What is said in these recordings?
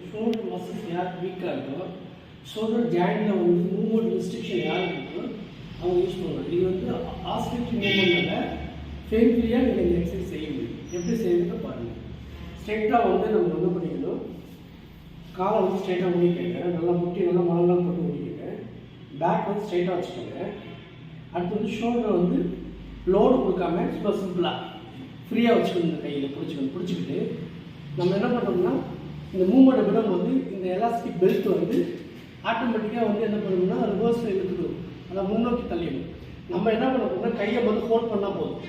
Shoulder muscles யாருக்கு வீக்காக இருக்கோ, ஷோல்டர் ஜாயிண்டில் வந்து மூவ்மெண்ட் ரெஸ்ட்ரிக்ஷன் யாருக்கு இருக்கோ அவங்க யூஸ் பண்ணலாம். இது வந்து ஆஸ்பெக்டிவ் மூவ்மெண்ட்டில் ஃபெயின்ஃபுல்லியாக நீங்கள் இந்த எக்ஸசைஸ் செய்ய முடியும். எப்படி செய்யணும்னு பாருங்கள். ஸ்ட்ரெயிட்டாக வந்து நம்ம என்ன பண்ணிக்கணும், காலை வந்து ஸ்ட்ரெயிட்டாக முடிக்கங்க, நல்லா முட்டி நல்லா மலங்களாக போட்டு முடிக்கங்க, பேக் வந்து ஸ்ட்ரெயிட்டாக வச்சுக்கோங்க. அடுத்து வந்து ஷோல்டரை வந்து லோடு கொடுக்காம சும்மா சிம்பிளாக ஃப்ரீயாக வச்சுக்கணும். இந்த கையில் பிடிச்சிக்கிட்டு நம்ம என்ன பண்ணுறோம்னா, இந்த மூவ்மெண்ட்டை விடும்போது இந்த எலாஸ்டிக் பெல்ட் வந்து ஆட்டோமேட்டிக்காக வந்து என்ன பண்ணணும்னா ரிவர்ஸில் இழுத்துடும், அதை முன்னோக்கி தள்ளிடும். நம்ம என்ன பண்ணணும்னா கையை வந்து ஹோல்ட் பண்ணால் போதும்.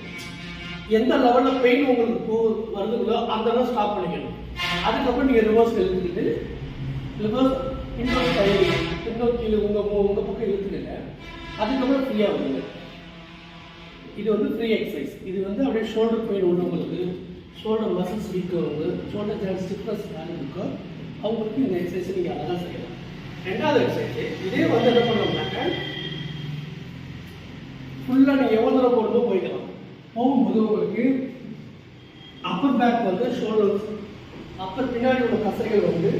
எந்த லெவலில் பெயின் உங்களுக்கு வருதுங்களோ அந்த அளவு ஸ்டாப் பண்ணிக்கணும். அதுக்கப்புறம் நீங்கள் ரிவர்ஸில் இழுத்துக்கிட்டு ரிவர்ஸ் பின்னோக்கி உங்கள் பக்கம் இழுத்துக்கிட்டு அதுக்கப்புறம் ஃப்ரீயாக வருங்க. இது வந்து ஃப்ரீ எக்ஸசைஸ். இது வந்து அப்படியே ஷோல்டர் பெயின் உள்ளவங்களுக்கு, ஷோல்டர் மசில்ஸ் வீக்கவங்க, ஷோல்டர் ஜாயிண்ட் ஸ்டிஃப்னஸ் இருக்கோ அவங்களுக்கு இந்த எக்ஸசைஸ் நீங்கள் அழகாக செய்யலாம். ரெண்டாவது எக்ஸசைஸ் இதே வந்து என்ன பண்ணோம்னாக்க ஃபுல்லாக நீங்கள் எவ்வளோ தூரம் போகணுமோ போய்க்கலாம். போகும்போது உங்களுக்கு அப்பர் பேக் வந்து ஷோல்டர் அப்பர் பின்னாடி உள்ள கசைகள் வந்து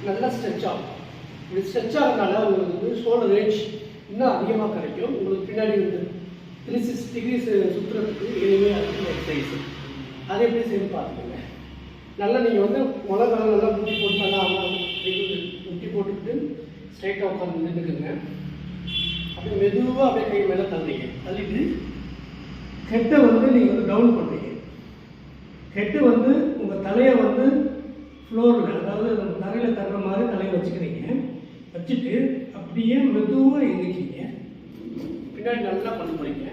நல்லா ஸ்ட்ரெச் ஆகும். இப்படி ஸ்ட்ரெச் ஆகிறதுனால உங்களுக்கு வந்து ஷோல்டர் ரேஞ்ச் இன்னும் அதிகமாக கிடைக்கும். உங்களுக்கு பின்னாடி வந்து 360 டிகிரிஸ் சுற்றுறதுக்கு எளிமையாக இருக்கும் எக்ஸசைஸ். அதை எப்படி செய்து பார்த்துக்கோங்க. நல்லா நீங்கள் வந்து முழங்கால நல்லா முட்டி போட்டு நல்லா முட்டி போட்டுக்கிட்டு ஸ்ட்ரைட்டாக உட்காந்து நின்றுக்குங்க. அப்படியே மெதுவாக அப்படியே கை மேலே தள்ளிட்டு ஹெட்டை வந்து நீங்கள் வந்து டவுன் பண்ணுறீங்க. ஹெட்டு வந்து உங்கள் தலையை வந்து ஃப்ளோரில், அதாவது நம்ம தரையில் தர்ற மாதிரி தலையை வச்சுக்கிறீங்க. வச்சுட்டு அப்படியே மெதுவாக எந்திரிச்சிங்க. பின்னாடி நல்லா பண்ண போகிறீங்க.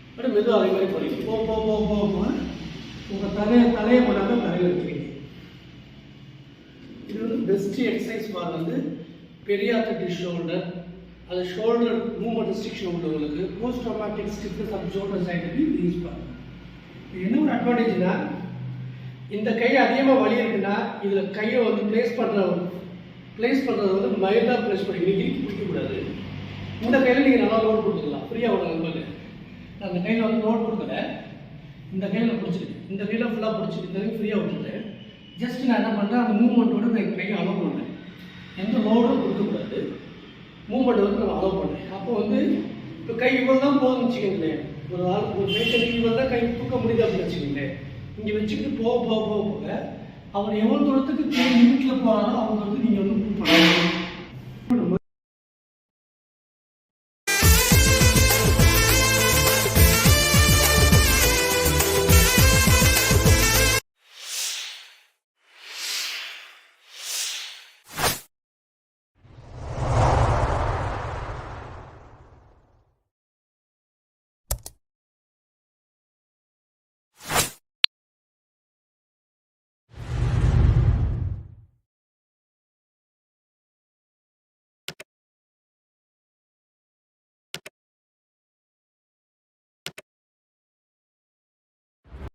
அப்படியே மெதுவாக அதே மாதிரி போகிறீங்க. போக உங்கள் தலையை கொண்டாந்து தரையில் வச்சுக்கிறீங்க. இது வந்து பெஸ்ட் எக்ஸசைஸ் ஃபார் வந்து பெரியாத்தட்டிக் ஷோல்டர், அது ஷோல்டர் மூவ்மெண்ட் ரெஸ்ட்ரிக்ஷன் உள்ளவங்களுக்கு, post traumatic stiffness of shoulder சைடுக்கு இது யூஸ் பண்ணுங்க. இது என்ன ஒரு அட்வான்டேஜ்னா, இந்த கை அதிகமாக வலி இருக்குன்னா இதில் கையை வந்து பிளேஸ் பண்ணுறது வந்து மைல்டாக ப்ளேஸ் பண்ணிக்கணும். இறுக்கி பிடிக்கக்கூடாது. இந்த கையில் நீங்கள் நல்லா லோட் கொடுத்துக்கலாம். ஃப்ரீயாக விட நம்பர் நான் அந்த கையில் வந்து லோட் கொடுக்கல, இந்த கையில் பிடிச்சிருக்கு, இந்த கையில் ஃபுல்லாக பிடிச்சிருக்கு, ஃப்ரீயாக விட்டுருக்கேன். ஜஸ்ட் நான் என்ன பண்ணுறேன், அந்த மூவ்மெண்ட்டோடு இந்த கையை அலோவ் பண்ணுறேன். எந்த லோடும் கொடுக்கக்கூடாது. மூவ்மெண்ட் வந்து நம்ம அலோவ் பண்ணுறேன். அப்போ வந்து இப்போ கை இவ்வளோ தான் போதும்னு வச்சுக்கோங்களேன். ஒரு பேஷண்ட் இவ்வளோ தான் கை தூக்க முடியுது அப்படின்னு வச்சுக்கோங்களேன். இங்கே வச்சுக்கிட்டு போக அவர் எவ்வளோ தூரத்துக்கு லிமிட்டில் போகிறாரோ